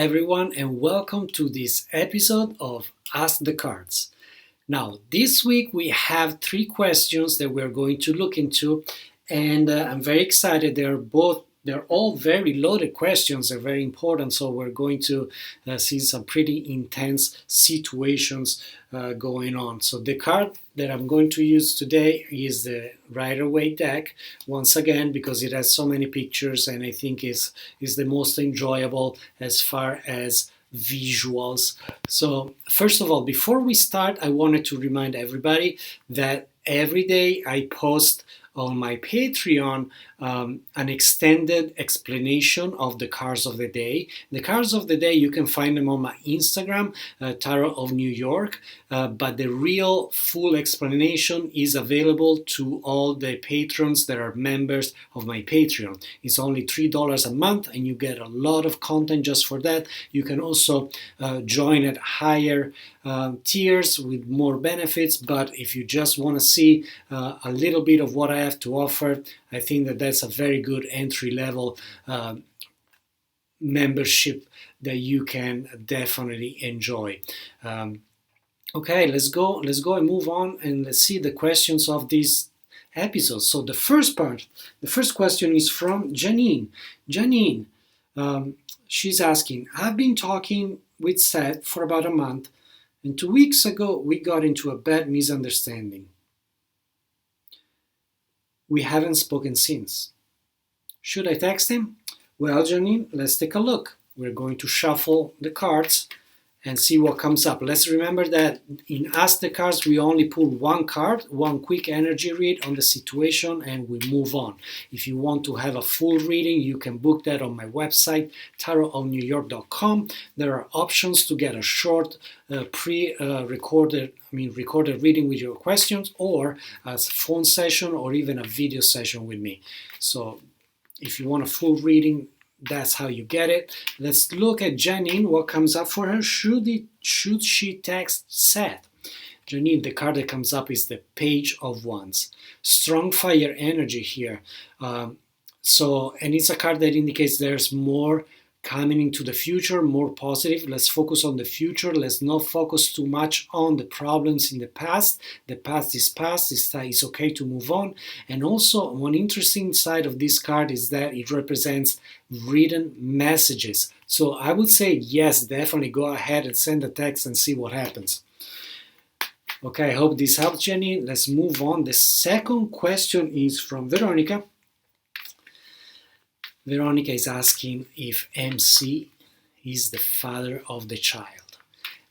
everyone, and welcome to this episode of Ask the Cards. Now, this week we have three questions that we're going to look into, and I'm very excited. They're all very loaded questions. They're very important, so we're going to see some pretty intense situations going on. So the card that I'm going to use today is the Rider-Waite deck, once again, because it has so many pictures and I think is the most enjoyable as far as visuals. So first of all, before we start, I wanted to remind everybody that every day I post on my Patreon an extended explanation of the cards of the day. The cards of the day, you can find them on my Instagram, Tarot of New York, but the real full explanation is available to all the patrons that are members of my Patreon. It's only $3 a month and you get a lot of content just for that. You can also join at higher tiers with more benefits, but if you just want to see a little bit of what I have to offer, I think that that's a very good entry-level membership that you can definitely enjoy. Okay, let's go and move on and let's see the questions of this episode. So the first question is from Janine. Janine, she's asking, I've been talking with Seth for about a month, and 2 weeks ago we got into a bad misunderstanding. We haven't spoken since. Should I text him? Well, Janine, let's take a look. We're going to shuffle the cards and see what comes up. Let's remember that in Ask the Cards, we only pull one card, one quick energy read on the situation, and we move on. If you want to have a full reading, you can book that on my website, tarotscopes.com. There are options to get a short recorded reading with your questions, or a phone session, or even a video session with me. So if you want a full reading, that's how you get it. Let's look at Janine, what comes up for her. Should she text Seth? Janine, the card that comes up is the Page of Wands. Strong fire energy here. And it's a card that indicates there's more coming into the future, more positive. Let's focus on the future. Let's not focus too much on the problems in the past. The past is past. It's okay to move on. And also, one interesting side of this card is that it represents written messages. So I would say, yes, definitely go ahead and send a text and see what happens. Okay, I hope this helps, Jenny. Let's move on. The second question is from Veronica. Veronica is asking if MC is the father of the child.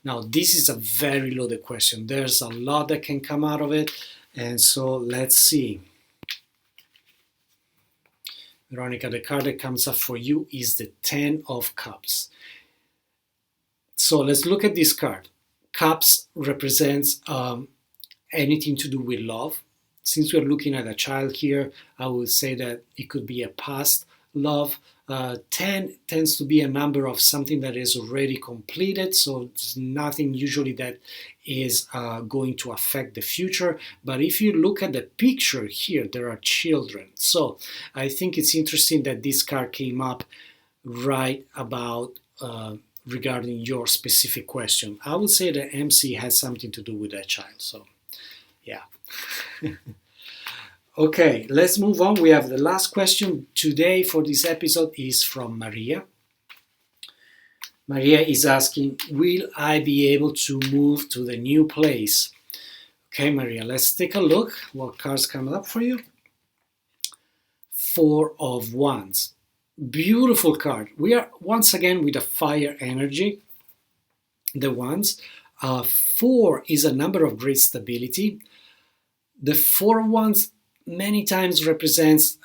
Now, this is a very loaded question. There's a lot that can come out of it. And so let's see. Veronica, the card that comes up for you is the Ten of Cups. So let's look at this card. Cups represents anything to do with love. Since we're looking at a child here, I would say that it could be a past love. 10 tends to be a number of something that is already completed, so it's nothing usually that is going to affect the future. But if you look at the picture here, there are children. So I think it's interesting that this card came up right about regarding your specific question. I would say that MC has something to do with that child. So yeah. Okay, let's move on. We have the last question today for this episode is from Maria. Maria is asking, will I be able to move to the new place? Okay, Maria, let's take a look what cards come up for you. Four of Wands. Beautiful card. We are once again with a fire energy. The Wands. 4 is a number of great stability. The Four of Wands many times represents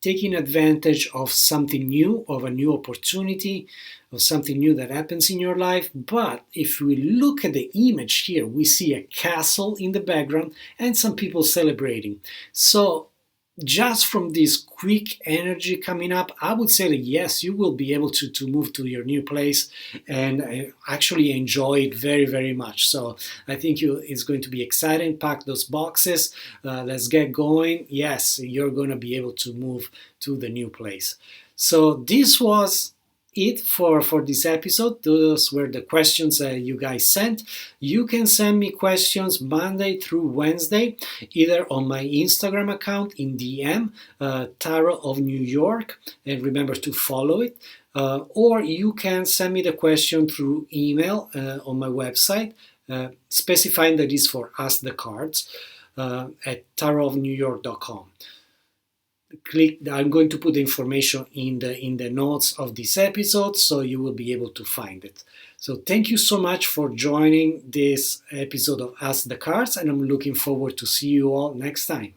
taking advantage of something new, of a new opportunity, of something new that happens in your life. But if we look at the image here, we see a castle in the background and some people celebrating. So just from this quick energy coming up, I would say that yes, you will be able to move to your new place and actually enjoy it very, very much. So I think it's going to be exciting. Pack those boxes. Let's get going. Yes, you're going to be able to move to the new place. So this was it for this episode. Those were the questions you guys sent. You can send me questions Monday through Wednesday, either on my Instagram account in DM, Tarot of New York, and remember to follow it. Or you can send me the question through email on my website, specifying that it's for Ask the Cards at tarotofnewyork.com. I'm going to put the information in the notes of this episode, so you will be able to find it. So thank you so much for joining this episode of Ask the Cards, and I'm looking forward to see you all next time.